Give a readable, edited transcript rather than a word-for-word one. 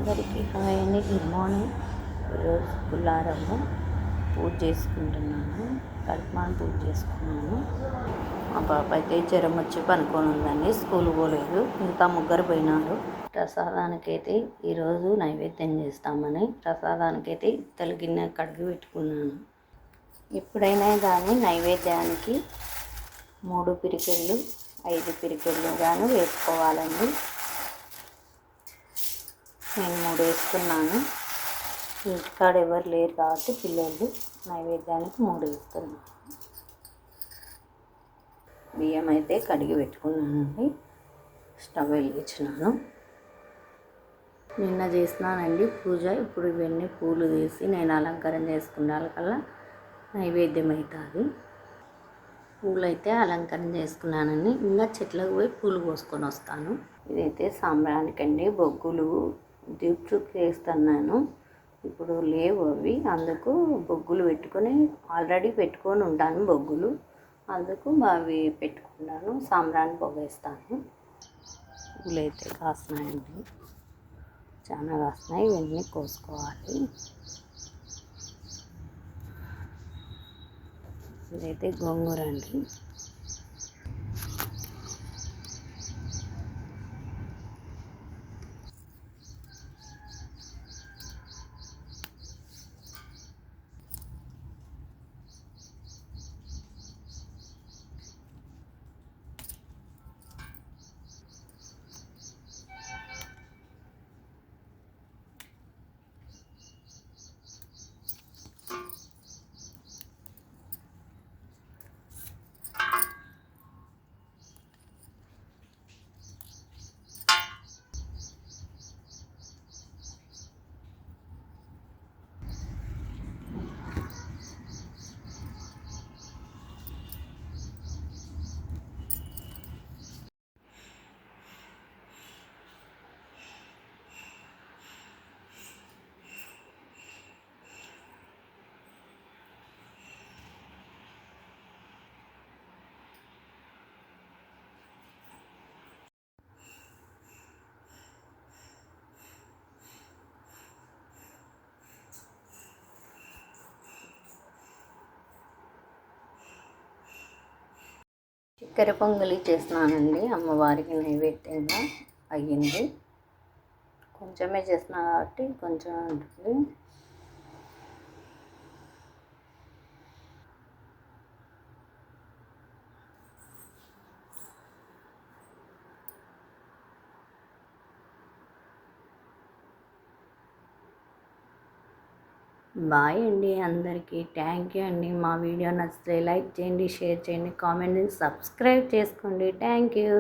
అందరికీ హాయ్ అండి, good morning. ఈరోజు పుల్లారము పూజ చేసుకుంటున్నాను. కడుపుమాన పూజ చేసుకున్నాను. మా పాప అయితే జ్వరం వచ్చి పనుకొని ఉందండి, స్కూల్ పోలేదు. ఇంకా ముగ్గురు పోయినారు. ప్రసాదానికైతే ఈరోజు నైవేద్యం చేస్తామని ప్రసాదానికైతే ఇత్తడి గిన్నె కడిగి పెట్టుకున్నాను. ఎప్పుడైనా కానీ నైవేద్యానికి 3 పిరికెళ్ళు 5 పిరికెళ్ళు కానీ వేసుకోవాలండి. నేను 3 వేసుకున్నాను. ఇంటికాడ ఎవరు లేరు కాబట్టి పిల్లలు నైవేద్యానికి 3 వేస్తున్నాను. బియ్యం అయితే కడిగి పెట్టుకున్నానండి. స్టవ్ వెలిగించినాను. నిన్న చేసినానండి పూజ. ఇప్పుడు ఇవన్నీ పూలు తీసి నేను అలంకారం చేసుకున్నాకల్లా నైవేద్యం అవుతుంది. పూలు అయితే అలంకరణ చేసుకున్నానండి. ఇంకా చెట్లకు పోయి పూలు కోసుకొని వస్తాను. ఇదైతే సాంబ్రానికండి, బొగ్గులు దీప్చుక్ చేస్తున్నాను. ఇప్పుడు లేవు అవి, అందుకు బొగ్గులు ఆల్రెడీ పెట్టుకొని ఉంటాను బొగ్గులు, అందుకు అవి పెట్టుకున్నాను. సాంబ్రాణి పొగేస్తాను. పూలు అయితే కాస్తున్నాయండి, చాలా కాస్తున్నాయి. ఇవన్నీ కోసుకోవాలి. ఇదైతే గోంగూర అండి. చక్కెర పొంగలి చేస్తున్నానండి. అమ్మవారికి నైవేద్యంగా అయ్యింది. కొంచెమే చేస్తున్నా కాబట్టి కొంచెం ఉంటుంది. బాయ్ అండి అందరికీ. థ్యాంక్ యూ అండి. మా వీడియో నచ్చితే లైక్ చేయండి, షేర్ చేయండి, కామెంట్ చేయండి, సబ్స్క్రైబ్ చేసుకోండి. Thank you.